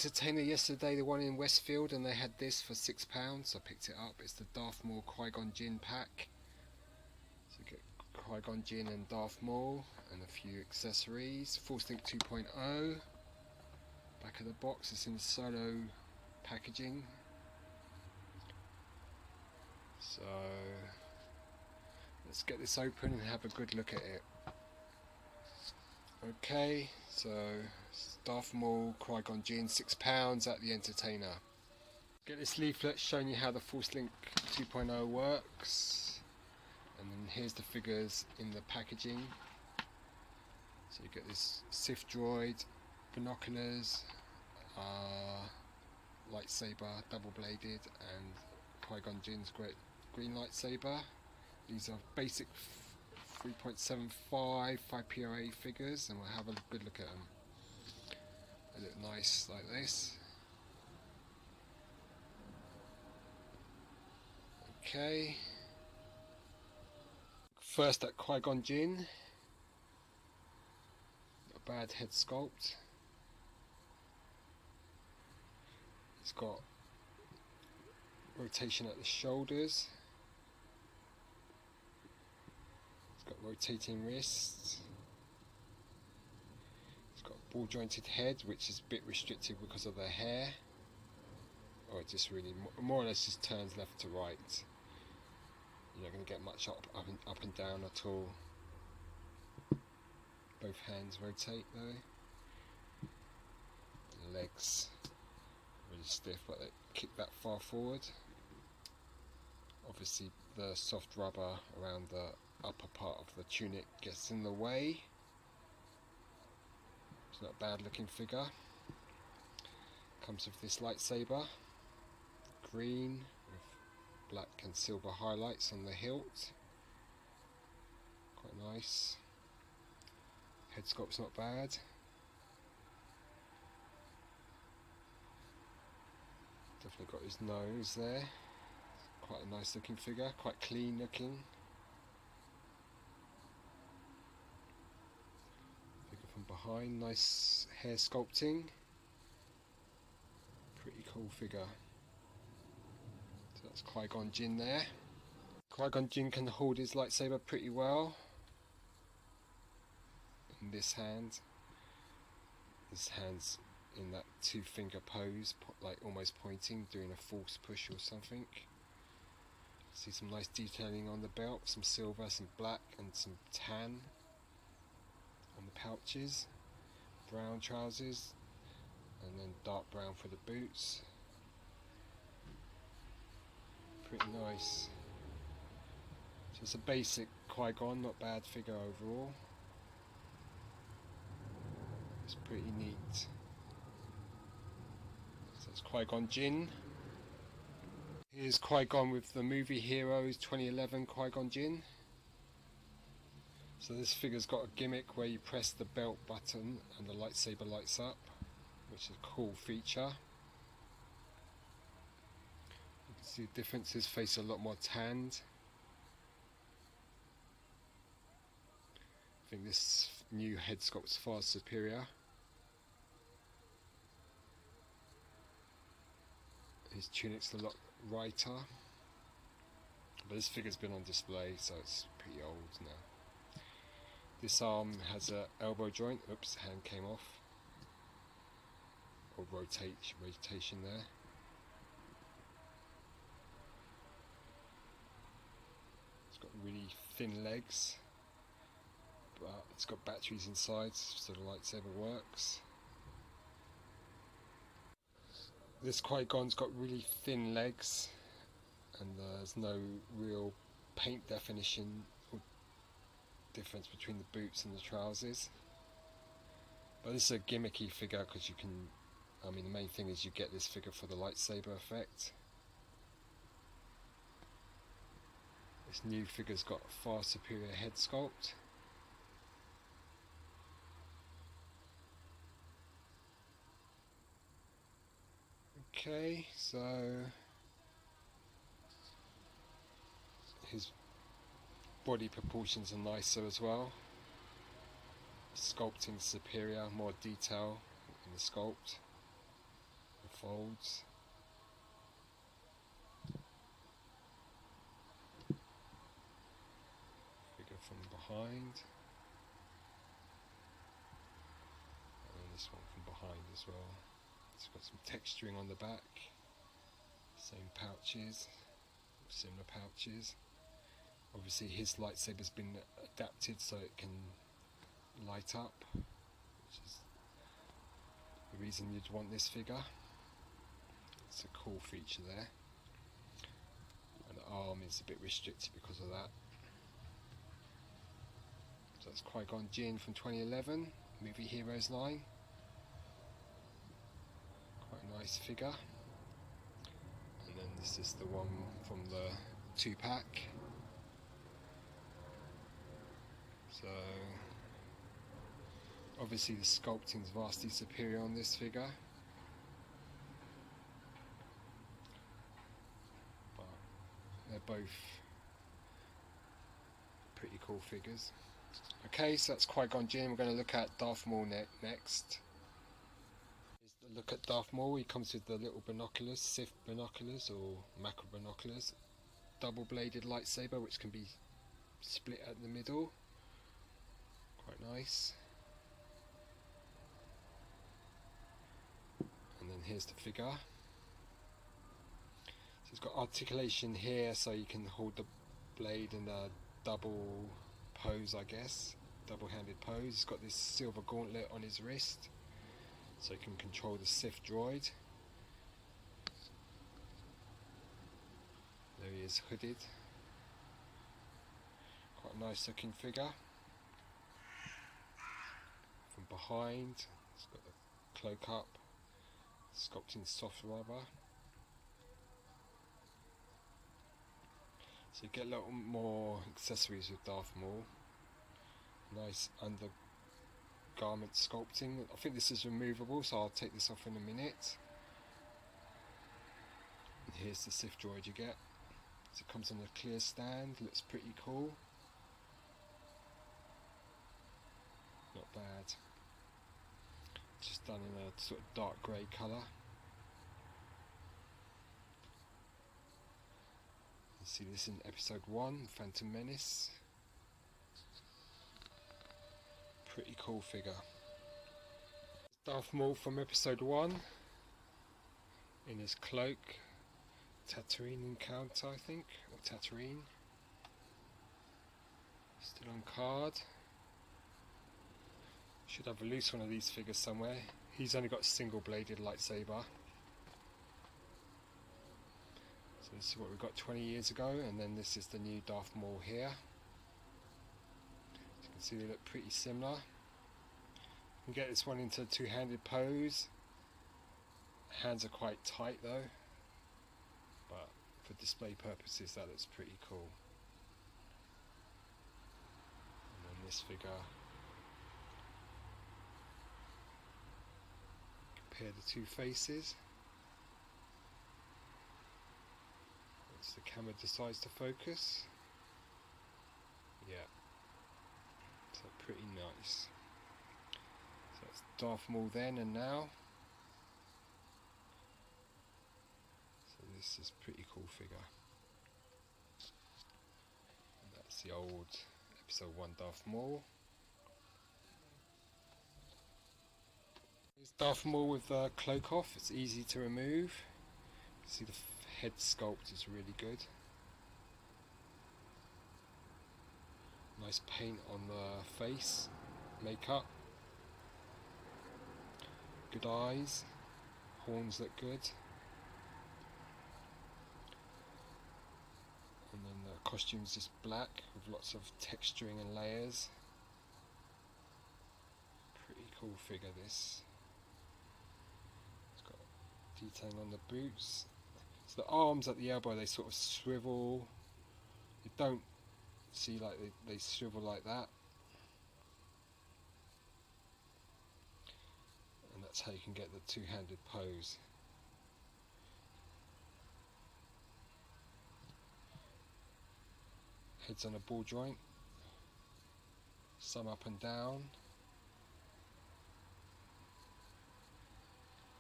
Entertainer yesterday, the one in Westfield, and they had this for £6, so I picked it up. It's the Darth Maul Qui Gon Jinn pack. So you get Qui Gon Jinn and Darth Maul and a few accessories. Force Link 2.0. Back of the box, it's in solo packaging. So let's get this open and have a good look at it. Okay, so Darth Maul Qui Gon Jinn, £6 at the Entertainer. Get this leaflet showing you how the Force Link 2.0 works, and then here's the figures in the packaging. So you get this Sith Droid, binoculars, lightsaber, double bladed, and Qui Gon Jinn's great green lightsaber. These are basic 3.75 5PRA figures, and we'll have a good look at them. They look nice like this. Okay. First at Qui Gon Jinn. Not a bad head sculpt. It's got rotation at the shoulders. It's got rotating wrists. It's got a ball jointed head, which is a bit restricted because of the hair. Or it just really more or less just turns left to right. You're not going to get much up and down at all. Both hands rotate though. The legs really stiff, but they kick that far forward. Obviously the soft rubber around the upper part of the tunic gets in the way. It's not a bad looking figure. Comes with this lightsaber, green with black and silver highlights on the hilt. Quite nice. Head sculpt's not bad. Definitely got his nose there. Quite a nice looking figure, quite clean looking. Figure from behind, nice hair sculpting. Pretty cool figure. So that's Qui Gon Jinn there. Qui Gon Jinn can hold his lightsaber pretty well. In this hand. This hand's in that two-finger pose, like almost pointing, doing a force push or something. See some nice detailing on the belt, some silver, some black and some tan on the pouches. Brown trousers and then dark brown for the boots. Pretty nice. So it's a basic Qui-Gon, not bad figure overall. It's pretty neat. So it's Qui Gon Jinn. Here's Qui Gon with the movie Heroes 2011 Qui Gon Jinn. So this figure's got a gimmick where you press the belt button and the lightsaber lights up, which is a cool feature. You can see the difference, his face a lot more tanned. I think this new head sculpt's far superior. His tunic's a lot lighter, but this figure's been on display, so it's pretty old now. This arm has an elbow joint. Oops, hand came off. Or rotation there. It's got really thin legs, but it's got batteries inside, so the lightsaber works. This Qui-Gon's got really thin legs, and there's no real paint definition or difference between the boots and the trousers. But this is a gimmicky figure because you can, the main thing is you get this figure for the lightsaber effect. This new figure's got a far superior head sculpt. Okay, so his body proportions are nicer as well. Sculpting superior, more detail in the sculpt. folds. Figure from behind. And then this one from behind as well. It's got some texturing on the back. Same pouches, similar pouches. Obviously his lightsaber's been adapted so it can light up, which is the reason you'd want this figure. It's a cool feature there. And the arm is a bit restricted because of that. So that's Qui Gon Jinn from 2011, Movie Heroes line. Quite a nice figure. And then this is the one from the 2-pack. So obviously the sculpting is vastly superior on this figure, but they're both pretty cool figures. Okay, so that's Qui Gon Jinn. We're going to look at Darth Maul next. Here's the look at Darth Maul. He comes with the little binoculars, Sith binoculars or macrobinoculars, double-bladed lightsaber which can be split at the middle. Quite nice. And then here's the figure. So it's got articulation here, so you can hold the blade in a double pose, I guess. Double-handed pose. He's got this silver gauntlet on his wrist, so you can control the Sith Droid. There he is, hooded. Quite a nice looking figure. From behind, it's got the cloak up, sculpted in soft rubber. So you get a little more accessories with Darth Maul. Nice undergarment sculpting. I think this is removable, so I'll take this off in a minute. And here's the Sith Droid you get. So it comes on a clear stand, looks pretty cool. Not bad. Just done in a sort of dark grey colour. You see this in episode 1, Phantom Menace. Pretty cool figure. Darth Maul from episode 1 in his cloak. Tatooine encounter, I think, or Tatooine. Still on card. Should have a loose one of these figures somewhere. He's only got a single-bladed lightsaber. So this is what we got 20 years ago, and then this is the new Darth Maul here. As you can see, they look pretty similar. You can get this one into a two-handed pose. Hands are quite tight though, but for display purposes that looks pretty cool. And then this figure. Compare the two faces. Once the camera decides to focus. Yeah. So pretty nice. So that's Darth Maul then and now. So this is a pretty cool figure. And that's the old episode 1 Darth Maul. Here's Darth Maul with the cloak off. It's easy to remove. You see the head sculpt is really good. Nice paint on the face, makeup. Good eyes. Horns look good. And then the costume's just black with lots of texturing and layers. Pretty cool figure this. It's got detailing on the boots. So the arms at the elbow, they sort of swivel. You don't see like they swivel like that. And that's how you can get the two-handed pose. Head's on a ball joint. Some up and down.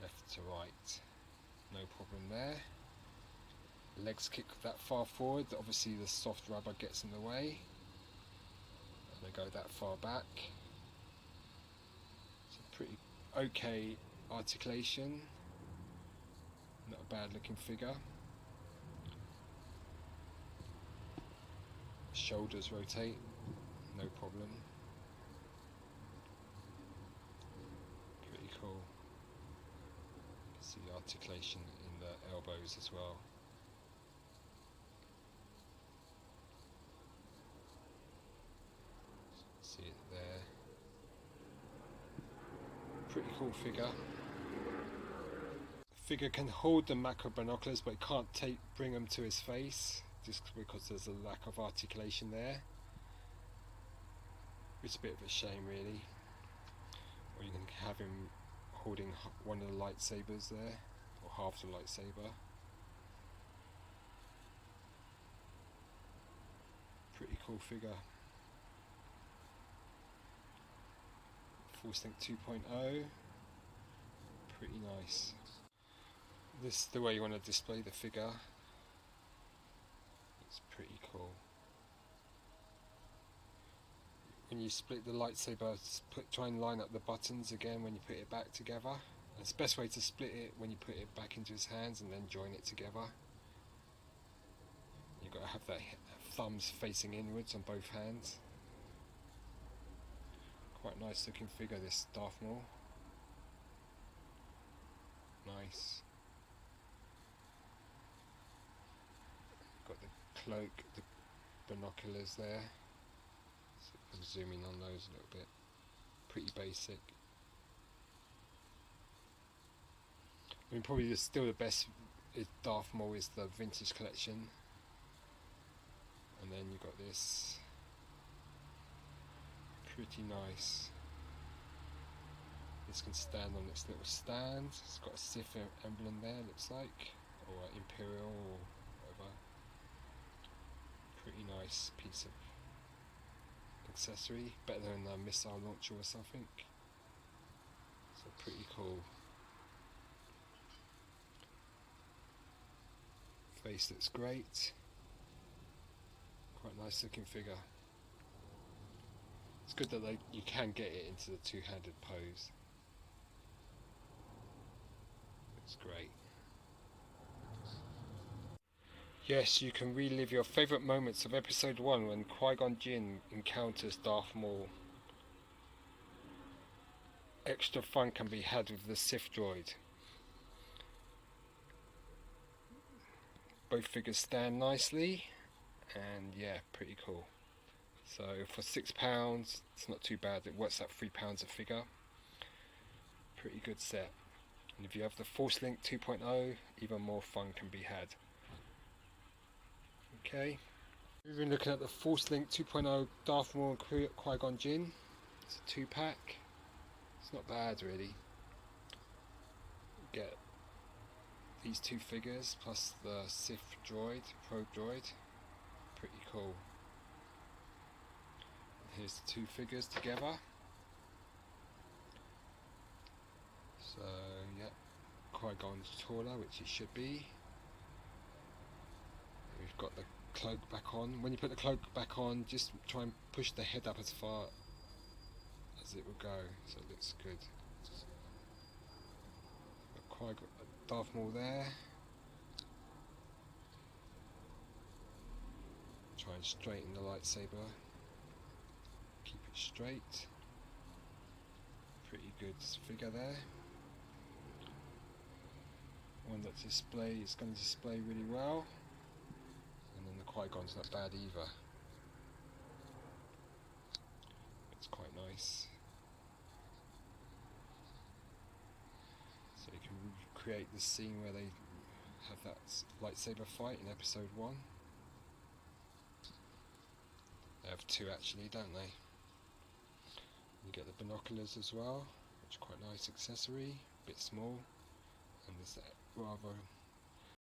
Left to right. no problem there. Legs kick that far forward, obviously the soft rubber gets in the way, and they go that far back. It's a pretty okay articulation, not a bad looking figure. Shoulders rotate, no problem. Pretty cool. You can see the articulation in the elbows as well. See it there. Pretty cool figure. The figure can hold the macrobinoculars, but it can't bring them to his face, just because there's a lack of articulation there. It's a bit of a shame, really. Or you can have him holding one of the lightsabers there, or half the lightsaber. Pretty cool figure. Force Link 2.0, pretty nice. This is the way you want to display the figure. It's pretty cool. When you split the lightsaber, try and line up the buttons again when you put it back together. And it's the best way to split it when you put it back into his hands and then join it together. You've got to have that thumbs facing inwards on both hands. Quite nice looking figure, this Darth Maul. Nice. Got the cloak, the binoculars there. So I'm zooming on those a little bit. Pretty basic. I mean, probably still the best is Darth Maul is the vintage collection. And then you've got this. Pretty nice. This can stand on its little stand. It's got a Sith emblem there, looks like, or Imperial or whatever. Pretty nice piece of accessory, better than a missile launcher or something. So pretty cool. Face looks great. Quite nice looking figure. It's good that you can get it into the two-handed pose. It's great. Yes, you can relive your favourite moments of episode 1 when Qui Gon Jinn encounters Darth Maul. Extra fun can be had with the Sith Droid. Both figures stand nicely, and yeah, pretty cool. So for £6, it's not too bad. It works out £3 a figure. Pretty good set. And if you have the Force Link 2.0, even more fun can be had. Okay. We've been looking at the Force Link 2.0 Darth Maul and Qui Gon Jinn. It's a 2-pack. It's not bad really. You get these 2 figures plus the Sith Probe Droid. Pretty cool. Here's the 2 figures together. So yeah, Qui-Gon's taller, which he should be. We've got the cloak back on. When you put the cloak back on, just try and push the head up as far as it will go, so it looks good. Got Darth Maul there. Try and straighten the lightsaber. Keep it straight. Pretty good figure there. One that is going to display really well. And then the Qui-Gon's not bad either. It's quite nice. So you can recreate the scene where they have that lightsaber fight in episode 1. They have 2 actually, don't they? You get the binoculars as well, which is quite a nice accessory, a bit small, and there's that rather